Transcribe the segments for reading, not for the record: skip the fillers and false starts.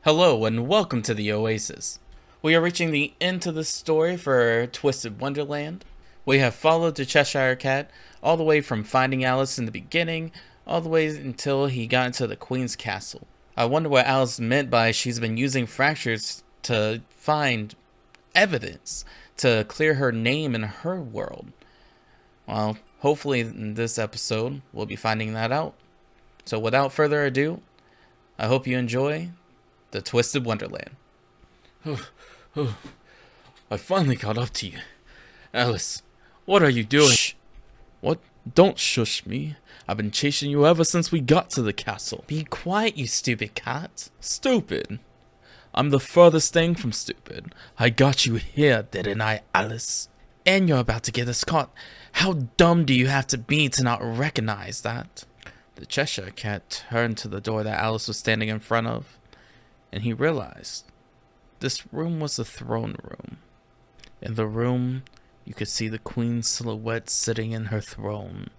Hello and welcome to the Oasis. We are reaching the end of the story for Twisted Wonderland. We have followed the Cheshire Cat all the way from finding Alice in the beginning, all the way until he got into the Queen's castle. I wonder what Alice meant by she's been using fractures to find evidence to clear her name in her world. Well, hopefully in this episode we'll be finding that out. So without further ado, I hope you enjoy the Twisted Wonderland. I finally caught up to you. Alice, what are you doing? Shh. What? Don't shush me. I've been chasing you ever since we got to the castle. Be quiet, you stupid cat. Stupid? I'm the furthest thing from stupid. I got you here, didn't I, Alice? And you're about to get us caught. How dumb do you have to be to not recognize that? The Cheshire Cat turned to the door that Alice was standing in front of, and he realized this room was the throne room. In the room, you could see the Queen's silhouette sitting in her throne.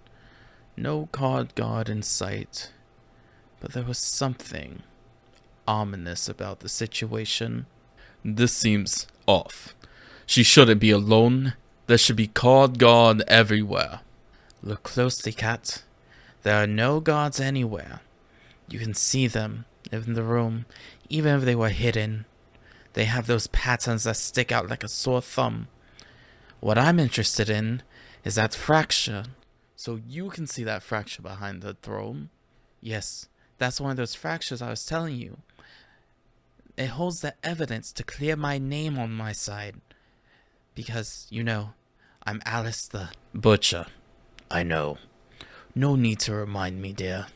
No god in sight, but there was something ominous about the situation. This seems off. She shouldn't be alone. There should be god everywhere. Look closely, cat. There are no gods anywhere. You can see them in the room, even if they were hidden. They have those patterns that stick out like a sore thumb. What I'm interested in is that fracture. So you can see that fracture behind the throne? Yes, that's one of those fractures I was telling you. It holds the evidence to clear my name on my side. Because, you know, I'm Alice the Butcher. I know. No need to remind me, dear.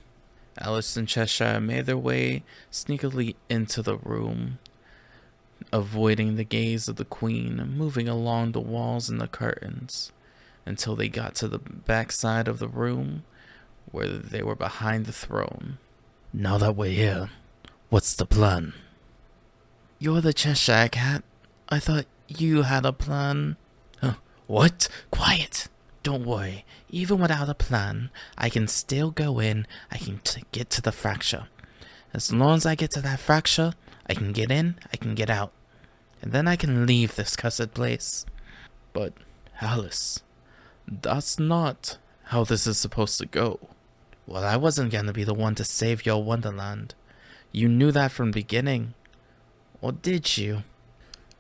Alice and Cheshire made their way sneakily into the room, avoiding the gaze of the Queen, moving along the walls and the curtains, until they got to the back side of the room, where they were behind the throne. Now that we're here, what's the plan? You're the Cheshire Cat. I thought you had a plan. Huh? What? Quiet! Don't worry, even without a plan, I can still go in, I can get to the fracture. As long as I get to that fracture, I can get in, I can get out. And then I can leave this cursed place. But, Alice, that's not how this is supposed to go. Well, I wasn't going to be the one to save your Wonderland. You knew that from the beginning. Or did you?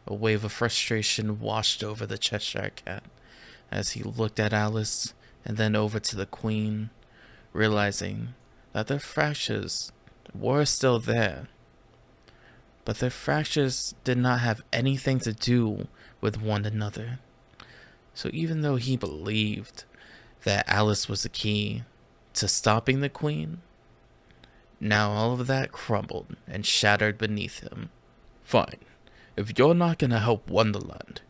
A wave of frustration washed over the Cheshire Cat as he looked at Alice and then over to the Queen, realizing that their fractures were still there. But their fractures did not have anything to do with one another. So even though he believed that Alice was the key to stopping the Queen, now all of that crumbled and shattered beneath him. Fine. If you're not gonna help Wonderland,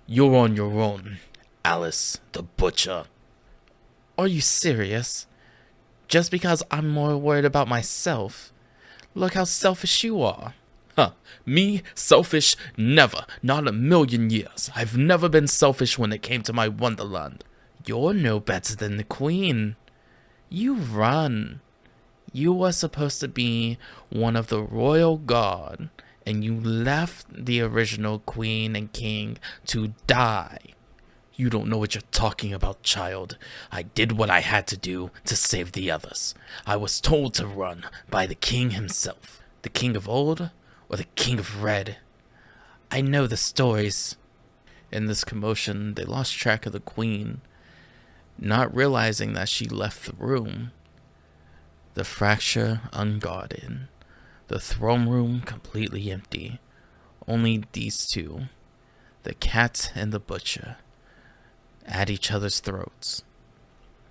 you're on your own, Alice the Butcher. Are you serious? Just because I'm more worried about myself? Look how selfish you are. Huh, me? Selfish? Never. Not a million years. I've never been selfish when it came to my Wonderland. You're no better than the Queen. You run. You were supposed to be one of the royal guard, and you left the original Queen and King to die. You don't know what you're talking about, child. I did what I had to do to save the others. I was told to run by the king himself. The King of Old or the King of Red? I know the stories. In this commotion, they lost track of the Queen, not realizing that she left the room. The fracture unguarded. The throne room completely empty. Only these two, the cat and the butcher, at each other's throats.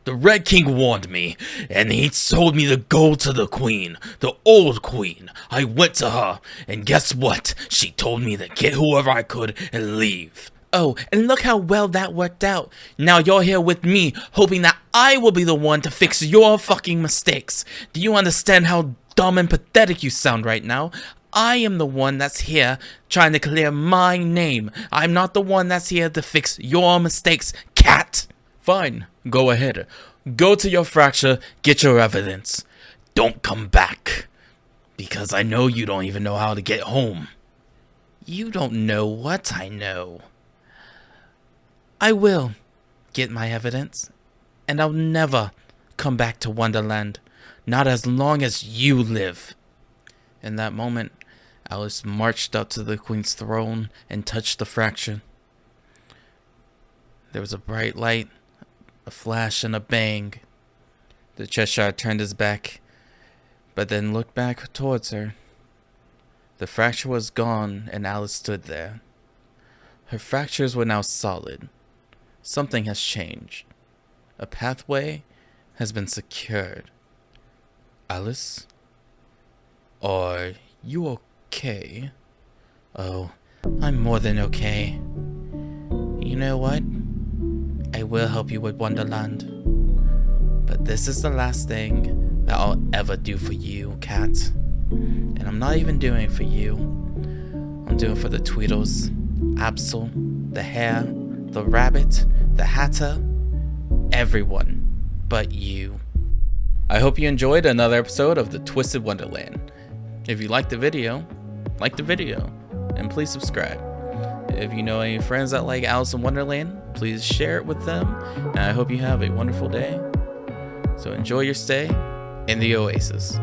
The Red King warned me, and he told me to go to the Queen, the old Queen. I went to her, and guess what? She told me to get whoever I could and leave. Oh, and look how well that worked out. Now you're here with me, hoping that I will be the one to fix your fucking mistakes. Do you understand how dumb and pathetic you sound right now? I am the one that's here trying to clear my name. I'm not the one that's here to fix your mistakes, cat. Fine, go ahead. Go to your fracture, get your evidence. Don't come back. Because I know you don't even know how to get home. You don't know what I know. I will get my evidence, and I'll never come back to Wonderland. Not as long as you live. In that moment, Alice marched up to the Queen's throne and touched the fracture. There was a bright light, a flash, and a bang. The Cheshire turned his back, but then looked back towards her. The fracture was gone, and Alice stood there. Her fractures were now solid. Something has changed. A pathway has been secured. Alice? Are you okay? Oh, I'm more than okay. You know what? I will help you with Wonderland. But this is the last thing that I'll ever do for you, Cat. And I'm not even doing it for you. I'm doing it for the Tweedles, Absol, the Hare, the Rabbit, the Hatter, everyone but you. I hope you enjoyed another episode of the Twisted Wonderland. If you liked the video, and please subscribe. If you know any friends that like Alice in Wonderland, please share it with them, and I hope you have a wonderful day. So enjoy your stay in the Oasis.